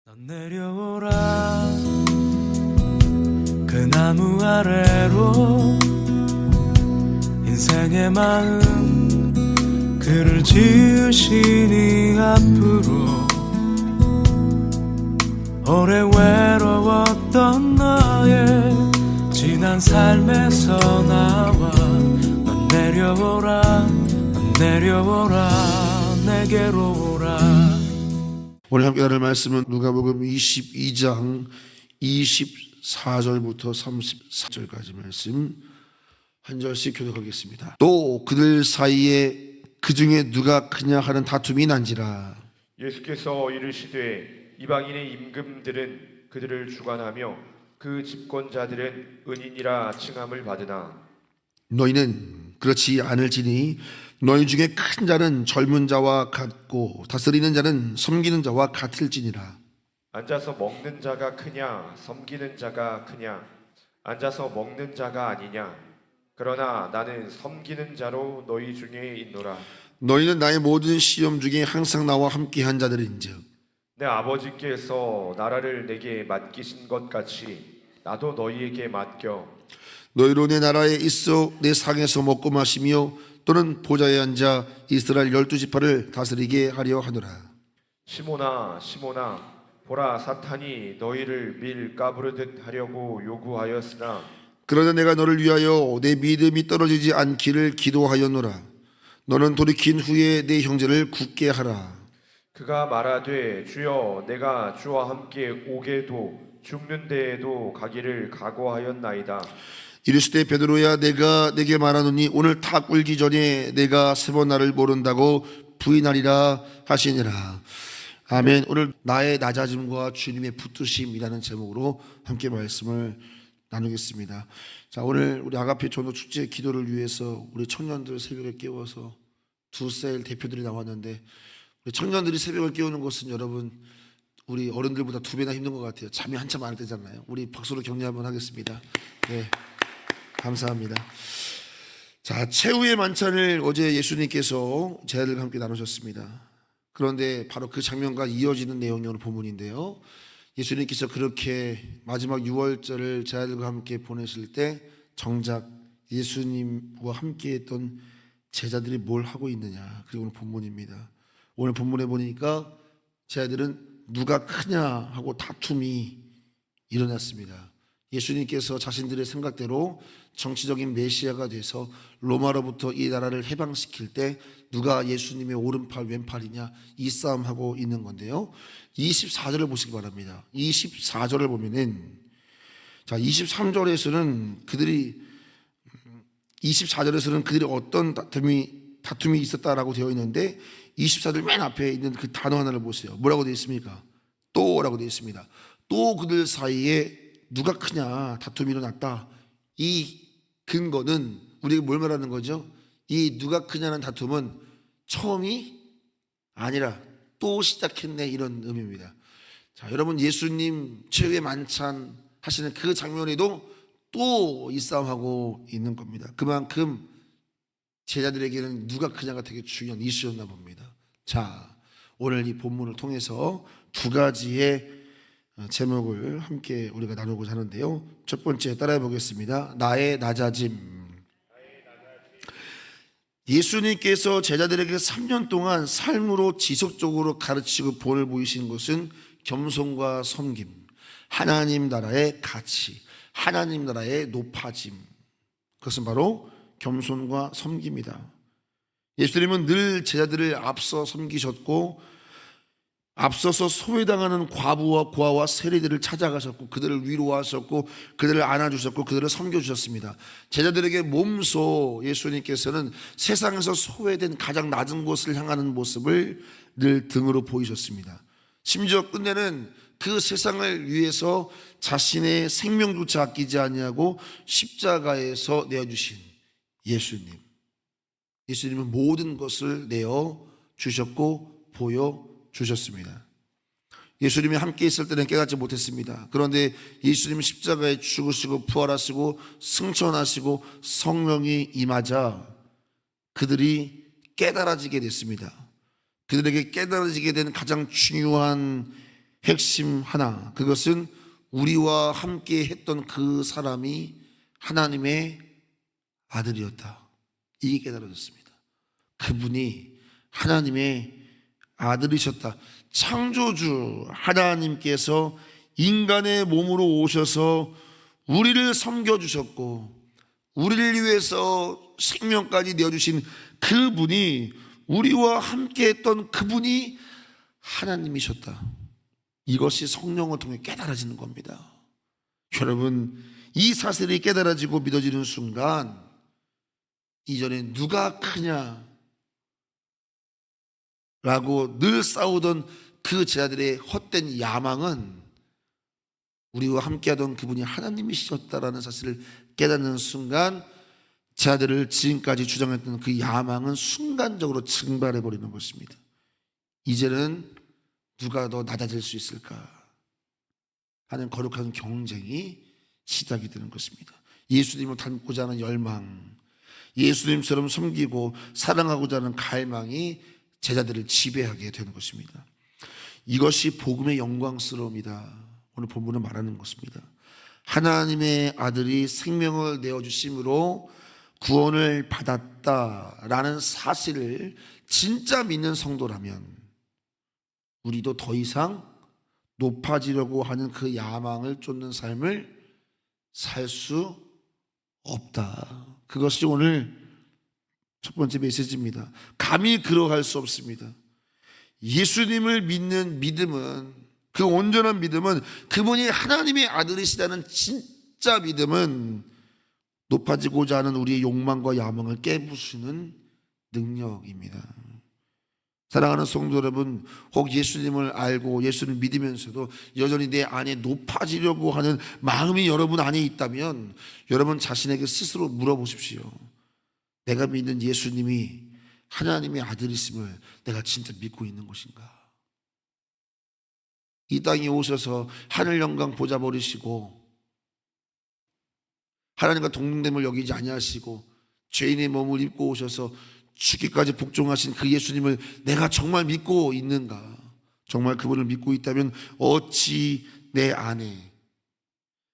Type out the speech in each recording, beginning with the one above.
넌 내려오라 그 나무 아래로 인생의 마음 그를 지으시니 앞으로 오래 외로웠던 너의 지난 삶에서 나와 넌 내려오라 내게로 오라. 오늘 함께 나눌 말씀은 누가복음 22장 24절부터 34절까지 말씀 한 절씩 교독하겠습니다. 또 그들 사이에 그 중에 누가 크냐 하는 다툼이 난지라. 예수께서 이르시되 이방인의 임금들은 그들을 주관하며 그 집권자들은 은인이라 칭함을 받으나 너희는 그렇지 않을지니 너희 중에 큰 자는 젊은 자와 같고 다스리는 자는 섬기는 자와 같을지니라. 앉아서 먹는 자가 크냐 섬기는 자가 크냐 앉아서 먹는 자가 아니냐 그러나 나는 섬기는 자로 너희 중에 있노라. 너희는 나의 모든 시험 중에 항상 나와 함께한 자들인즉 내 아버지께서 나라를 내게 맡기신 것 같이 나도 너희에게 맡겨 너희로 내 나라에 있어 내 상에서 먹고 마시며 또는 보좌에 앉아 이스라엘 12지파를 다스리게 하려 하노라. 시몬아 시몬아 보라 사탄이 너희를 밀 까부르듯 하려고 요구하였으나 그러나 내가 너를 위하여 내 믿음이 떨어지지 않기를 기도하였노라. 너는 돌이킨 후에 내 형제를 굳게 하라. 그가 말하되 주여 내가 주와 함께 오게도 죽는 데에도 가기를 각오하였나이다. 이르시되 베드로야 내가 내게 말하노니 오늘 타 꿀기 전에 내가 세 번 나를 모른다고 부인하리라 하시니라. 아멘. 오늘 나의 낮아짐과 주님의 붙드심이라는 제목으로 함께 말씀을 나누겠습니다. 자, 오늘 우리 아가페 전도 축제 기도를 위해서 우리 청년들 새벽에 깨워서 두 셀 대표들이 나왔는데 우리 청년들이 새벽을 깨우는 것은 여러분 우리 어른들보다 두 배나 힘든 것 같아요. 잠이 한참 안 되잖아요. 우리 박수로 격려 한번 하겠습니다. 네, 감사합니다. 자, 최후의 만찬을 어제 예수님께서 제자들과 함께 나누셨습니다. 그런데 바로 그 장면과 이어지는 내용이 오늘 본문인데요. 예수님께서 그렇게 마지막 유월절을 제자들과 함께 보내실 때 정작 예수님과 함께 했던 제자들이 뭘 하고 있느냐, 그리고 오늘 본문입니다. 오늘 본문에 보니까 제자들은 누가 크냐 하고 다툼이 일어났습니다. 예수님께서 자신들의 생각대로 정치적인 메시아가 돼서 로마로부터 이 나라를 해방시킬 때 누가 예수님의 오른팔 왼팔이냐 이 싸움하고 있는 건데요. 24절을 보시기 바랍니다. 24절을 보면은 자 23절에서는 그들이 24절에서는 그들이 어떤 다툼이 있었다라고 되어 있는데 24절 맨 앞에 있는 그 단어 하나를 보세요. 뭐라고 되어 있습니까? 또라고 되어 있습니다. 또 그들 사이에 누가 크냐 다툼이 일어났다. 이 근거는 우리가 뭘 말하는 거죠? 이 누가 크냐는 다툼은 처음이 아니라 또 시작했네 이런 의미입니다. 자, 여러분 예수님 최후의 만찬 하시는 그 장면에도 또 이 싸움하고 있는 겁니다. 그만큼 제자들에게는 누가 크냐가 되게 중요한 이슈였나 봅니다. 자, 오늘 이 본문을 통해서 두 가지의 제목을 함께 우리가 나누고자 하는데요. 첫 번째 따라해 보겠습니다. 나의 낮아짐. 예수님께서 제자들에게 3년 동안 삶으로 지속적으로 가르치고 본을 보이신 것은 겸손과 섬김, 하나님 나라의 가치, 하나님 나라의 높아짐. 그것은 바로 겸손과 섬김이다. 예수님은 늘 제자들을 앞서 섬기셨고 앞서서 소외당하는 과부와 고아와 세리들을 찾아가셨고 그들을 위로하셨고 그들을 안아주셨고 그들을 섬겨주셨습니다. 제자들에게 몸소 예수님께서는 세상에서 소외된 가장 낮은 곳을 향하는 모습을 늘 등으로 보이셨습니다. 심지어 끝내는 그 세상을 위해서 자신의 생명조차 아끼지 아니하고 십자가에서 내어주신 예수님은 모든 것을 내어주셨고 보여주셨습니다. 예수님이 함께 있을 때는 깨닫지 못했습니다. 그런데 예수님은 십자가에 죽으시고 부활하시고 승천하시고 성령이 임하자 그들이 깨달아지게 됐습니다. 그들에게 깨달아지게 된 가장 중요한 핵심 하나, 그것은 우리와 함께 했던 그 사람이 하나님의 아들이었다. 이게 깨달아졌습니다. 그분이 하나님의 아들이셨다. 창조주 하나님께서 인간의 몸으로 오셔서 우리를 섬겨주셨고 우리를 위해서 생명까지 내어주신 그분이, 우리와 함께 했던 그분이 하나님이셨다. 이것이 성령을 통해 깨달아지는 겁니다. 여러분, 이 사실이 깨달아지고 믿어지는 순간 이전에 누가 크냐 라고 늘 싸우던 그 제자들의 헛된 야망은 우리와 함께하던 그분이 하나님이셨다라는 사실을 깨닫는 순간 제자들을 지금까지 주장했던 그 야망은 순간적으로 증발해버리는 것입니다. 이제는 누가 더 낮아질 수 있을까 하는 거룩한 경쟁이 시작이 되는 것입니다. 예수님을 닮고자 하는 열망, 예수님처럼 섬기고 사랑하고자 하는 갈망이 제자들을 지배하게 되는 것입니다. 이것이 복음의 영광스러움이다. 오늘 본문은 말하는 것입니다. 하나님의 아들이 생명을 내어주심으로 구원을 받았다라는 사실을 진짜 믿는 성도라면 우리도 더 이상 높아지려고 하는 그 야망을 쫓는 삶을 살 수 없다. 그것이 오늘 첫 번째 메시지입니다. 감히 그러할 수 없습니다. 예수님을 믿는 믿음은, 그 온전한 믿음은, 그분이 하나님의 아들이시다는 진짜 믿음은 높아지고자 하는 우리의 욕망과 야망을 깨부수는 능력입니다. 사랑하는 성도 여러분, 혹 예수님을 알고 예수를 믿으면서도 여전히 내 안에 높아지려고 하는 마음이 여러분 안에 있다면 여러분 자신에게 스스로 물어보십시오. 내가 믿는 예수님이 하나님의 아들이심을 내가 진짜 믿고 있는 것인가? 이 땅에 오셔서 하늘 영광 보좌 버리시고 하나님과 동등됨을 여기지 아니하시고 죄인의 몸을 입고 오셔서 죽기까지 복종하신 그 예수님을 내가 정말 믿고 있는가? 정말 그분을 믿고 있다면 어찌 내 안에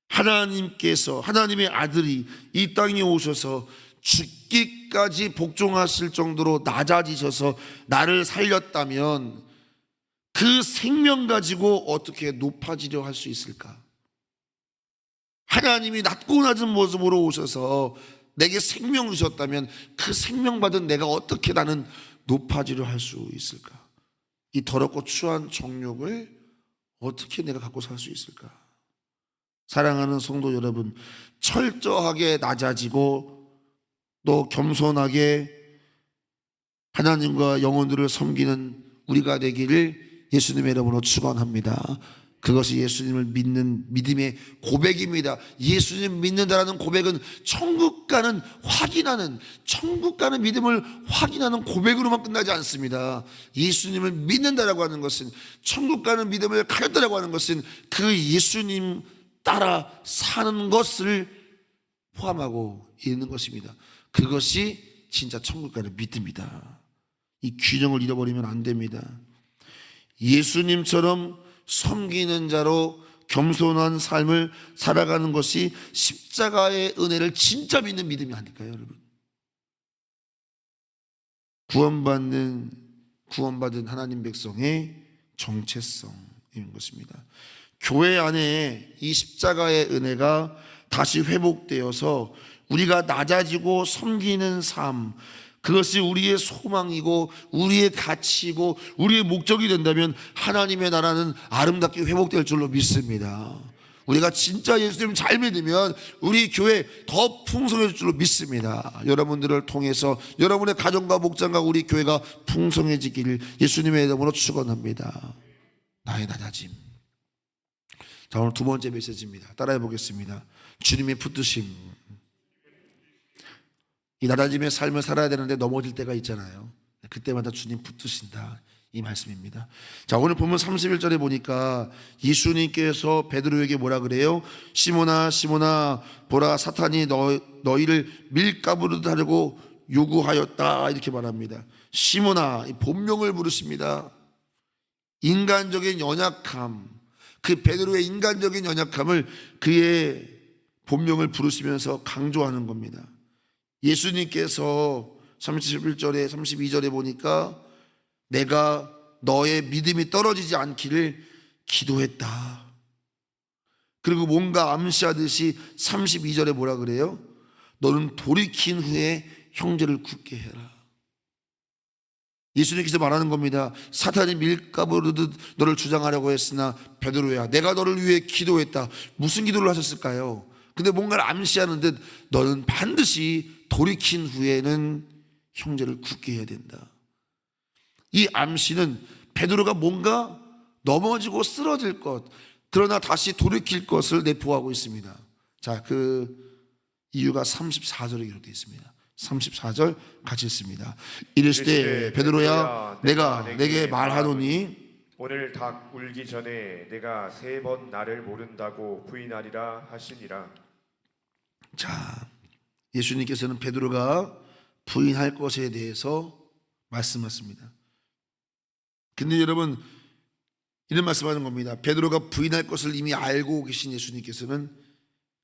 하나님께서, 하나님의 아들이 이 땅에 오셔서 죽기까지 복종하실 정도로 낮아지셔서 나를 살렸다면 그 생명 가지고 어떻게 높아지려 할 수 있을까? 하나님이 낮고 낮은 모습으로 오셔서 내게 생명을 주셨다면 그 생명 받은 내가 어떻게 나는 높아지려 할 수 있을까? 이 더럽고 추한 정욕을 어떻게 내가 갖고 살 수 있을까? 사랑하는 성도 여러분, 철저하게 낮아지고 또 겸손하게 하나님과 영혼들을 섬기는 우리가 되기를 예수님의 이름으로 축원합니다. 그것이 예수님을 믿는 믿음의 고백입니다. 예수님 믿는다라는 고백은 천국 가는 확인하는, 천국 가는 믿음을 확인하는 고백으로만 끝나지 않습니다. 예수님을 믿는다라고 하는 것은, 천국 가는 믿음을 가졌다라고 하는 것은 그 예수님 따라 사는 것을 포함하고 있는 것입니다. 그것이 진짜 천국 가는 믿음이다. 이 균형을 잃어버리면 안 됩니다. 예수님처럼 섬기는 자로 겸손한 삶을 살아가는 것이 십자가의 은혜를 진짜 믿는 믿음이 아닐까요, 여러분? 구원받은 하나님 백성의 정체성인 것입니다. 교회 안에 이 십자가의 은혜가 다시 회복되어서 우리가 낮아지고 섬기는 삶, 그것이 우리의 소망이고 우리의 가치이고 우리의 목적이 된다면 하나님의 나라는 아름답게 회복될 줄로 믿습니다. 우리가 진짜 예수님 잘 믿으면 우리 교회 더 풍성해질 줄로 믿습니다. 여러분들을 통해서 여러분의 가정과 목장과 우리 교회가 풍성해지기를 예수님의 이름으로 축원합니다. 나의 낮아짐. 자, 오늘 두 번째 메시지입니다. 따라해 보겠습니다. 주님의 붙드심. 이 낮아짐의 삶을 살아야 되는데 넘어질 때가 있잖아요. 그때마다 주님 붙드신다, 이 말씀입니다. 자, 오늘 보면 31절에 보니까 예수님께서 베드로에게 뭐라 그래요? 시몬아 시몬아, 보라 사탄이 너희를 밀가부르듯 하려고 요구하였다, 이렇게 말합니다. 시몬아, 본명을 부르십니다. 인간적인 연약함, 그 베드로의 인간적인 연약함을 그의 본명을 부르시면서 강조하는 겁니다. 예수님께서 31절에 32절에 보니까 내가 너의 믿음이 떨어지지 않기를 기도했다. 그리고 뭔가 암시하듯이 32절에 뭐라 그래요? 너는 돌이킨 후에 형제를 굳게 해라. 예수님께서 말하는 겁니다. 사탄이 밀가부르듯 너를 주장하려고 했으나 베드로야, 내가 너를 위해 기도했다. 무슨 기도를 하셨을까요? 근데 뭔가를 암시하는 듯 너는 반드시 돌이킨 후에는 형제를 굳게 해야 된다. 이 암시는 베드로가 뭔가 넘어지고 쓰러질 것, 그러나 다시 돌이킬 것을 내포하고 있습니다. 자, 그 이유가 34절에 기록되어 있습니다. 34절 같이 읽습니다. 이르시되 베드로야, 내가 내게 말하노니 오늘 닭 울기 전에 내가 3번 나를 모른다고 부인하리라 하시니라. 자, 예수님께서는 베드로가 부인할 것에 대해서 말씀하십니다. 근데 여러분, 이런 말씀하는 겁니다. 베드로가 부인할 것을 이미 알고 계신 예수님께서는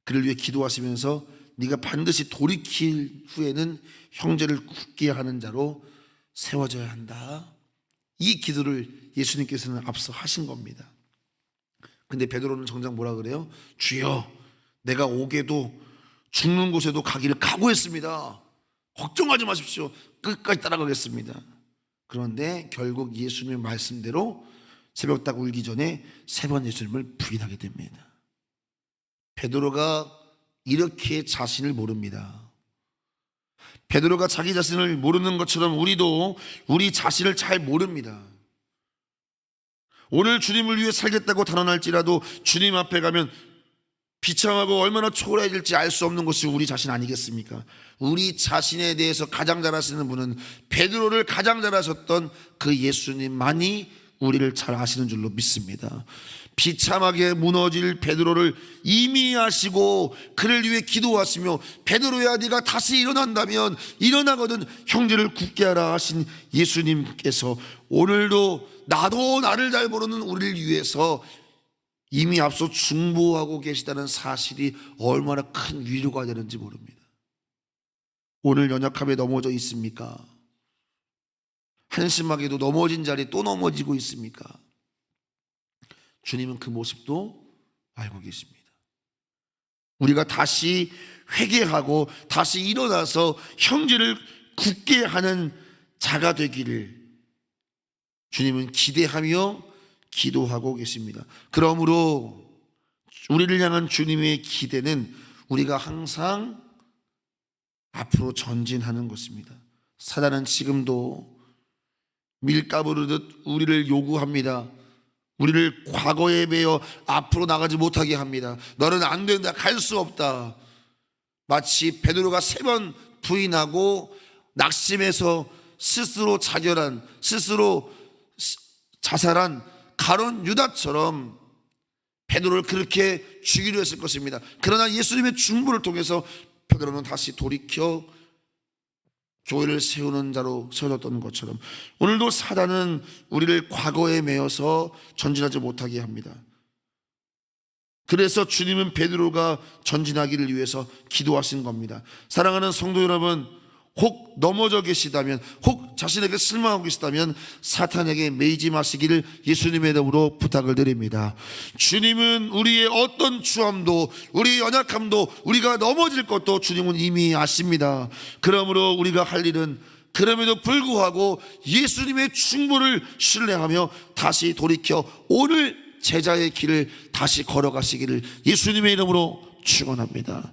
그를 위해 기도하시면서 네가 반드시 돌이킬 후에는 형제를 굳게 하는 자로 세워져야 한다. 이 기도를 예수님께서는 앞서 하신 겁니다. 근데 베드로는 정작 뭐라 그래요? 주여, 내가 오게도 죽는 곳에도 가기를 각오했습니다. 걱정하지 마십시오. 끝까지 따라가겠습니다. 그런데 결국 예수님의 말씀대로 새벽 딱 울기 전에 3번 예수님을 부인하게 됩니다. 베드로가 이렇게 자신을 모릅니다. 베드로가 자기 자신을 모르는 것처럼 우리도 우리 자신을 잘 모릅니다. 오늘 주님을 위해 살겠다고 단언할지라도 주님 앞에 가면 비참하고 얼마나 초라해질지 알 수 없는 것이 우리 자신 아니겠습니까? 우리 자신에 대해서 가장 잘 아시는 분은 베드로를 가장 잘 아셨던 그 예수님만이 우리를 잘 아시는 줄로 믿습니다. 비참하게 무너질 베드로를 이미 아시고 그를 위해 기도하시며 베드로야, 네가 다시 일어난다면 일어나거든 형제를 굳게 하라 하신 예수님께서 오늘도 나도 나를 잘 모르는 우리를 위해서 이미 앞서 중보하고 계시다는 사실이 얼마나 큰 위로가 되는지 모릅니다. 오늘 연약함에 넘어져 있습니까? 한심하게도 넘어진 자리에 또 넘어지고 있습니까? 주님은 그 모습도 알고 계십니다. 우리가 다시 회개하고 다시 일어나서 형제를 굳게 하는 자가 되기를 주님은 기대하며 기도하고 계십니다. 그러므로 우리를 향한 주님의 기대는 우리가 항상 앞으로 전진하는 것입니다. 사단은 지금도 밀가부르듯 우리를 요구합니다. 우리를 과거에 매여 앞으로 나가지 못하게 합니다. 너는 안 된다, 갈 수 없다. 마치 베드로가 3번 부인하고 낙심해서 스스로 자결한, 스스로 자살한 가룟 유다처럼 베드로를 그렇게 죽이려 했을 것입니다. 그러나 예수님의 중보를 통해서 베드로는 다시 돌이켜 교회를 세우는 자로 세워졌던 것처럼 오늘도 사단은 우리를 과거에 매여서 전진하지 못하게 합니다. 그래서 주님은 베드로가 전진하기를 위해서 기도하신 겁니다. 사랑하는 성도 여러분, 혹 넘어져 계시다면, 혹 자신에게 실망하고 계시다면 사탄에게 매이지 마시기를 예수님의 이름으로 부탁을 드립니다. 주님은 우리의 어떤 추함도, 우리의 연약함도, 우리가 넘어질 것도 주님은 이미 아십니다. 그러므로 우리가 할 일은 그럼에도 불구하고 예수님의 충고를 신뢰하며 다시 돌이켜 오늘 제자의 길을 다시 걸어가시기를 예수님의 이름으로 축원합니다.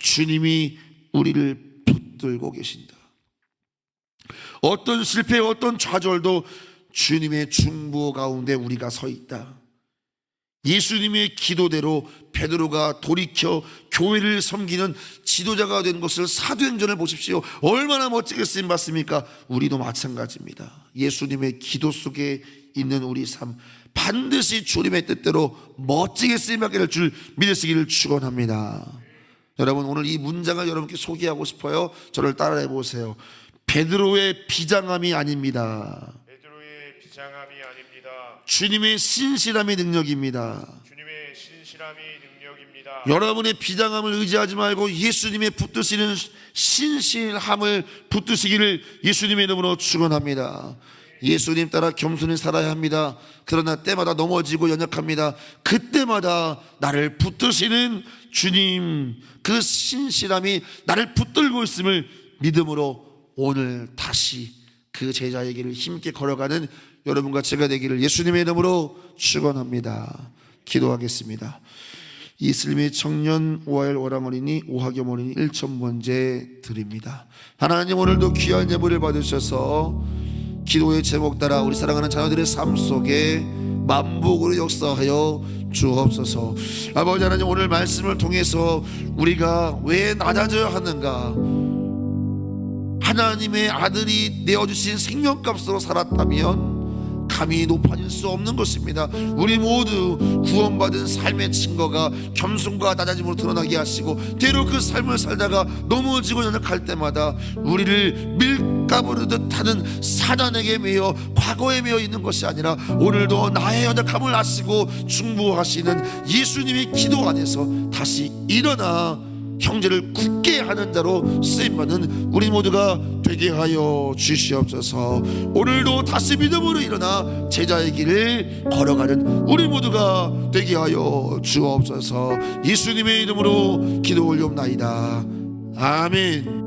주님이 우리를 붙들고 계신다. 어떤 실패, 어떤 좌절도 주님의 중보 가운데 우리가 서 있다. 예수님의 기도대로 베드로가 돌이켜 교회를 섬기는 지도자가 된 것을 사도행전을 보십시오. 얼마나 멋지게 쓰임 받습니까? 우리도 마찬가지입니다. 예수님의 기도 속에 있는 우리 삶, 반드시 주님의 뜻대로 멋지게 쓰임 받게 될 줄 믿으시기를 축원합니다. 여러분, 오늘 이 문장을 여러분께 소개하고 싶어요. 저를 따라해 보세요. 베드로의 비장함이 아닙니다. 베드로의 비장함이 아닙니다. 주님의 신실함의 능력입니다. 주님의 신실함이 능력입니다. 여러분의 비장함을 의지하지 말고 예수님의 붙드시는 신실함을 붙드시기를 예수님의 이름으로 축원합니다. 예수님 따라 겸손히 살아야 합니다. 그러나 때마다 넘어지고 연약합니다. 그때마다 나를 붙드시는 주님, 그 신실함이 나를 붙들고 있음을 믿음으로 오늘 다시 그 제자의 길을 힘있게 걸어가는 여러분과 제가 되기를 예수님의 이름으로 축원합니다. 기도하겠습니다. 이슬미 청년 오하열 오랑어린이 오하겸 어린이 1,000번째 드립니다. 하나님, 오늘도 귀한 예물을 받으셔서 기도의 제목 따라 우리 사랑하는 자녀들의 삶 속에 만복으로 역사하여 주옵소서. 아버지 하나님, 오늘 말씀을 통해서 우리가 왜 낮아져야 하는가, 하나님의 아들이 내어주신 생명값으로 살았다면 감히 높아질 수 없는 것입니다. 우리 모두 구원받은 삶의 증거가 겸손과 낮아짐으로 드러나게 하시고, 때로 그 삶을 살다가 넘어지고 연약할 때마다 우리를 밀가부르듯 하는 사단에게 매여 과거에 매여 있는 것이 아니라 오늘도 나의 연약함을 아시고 충고하시는 예수님의 기도 안에서 다시 일어나 형제를 굳게 하는 자로 쓰임받는 우리 모두가 되게 하여 주시옵소서. 오늘도 다시 믿음으로 일어나 제자의 길을 걸어가는 우리 모두가 되게 하여 주옵소서. 예수님의 이름으로 기도 올리옵나이다. 아멘.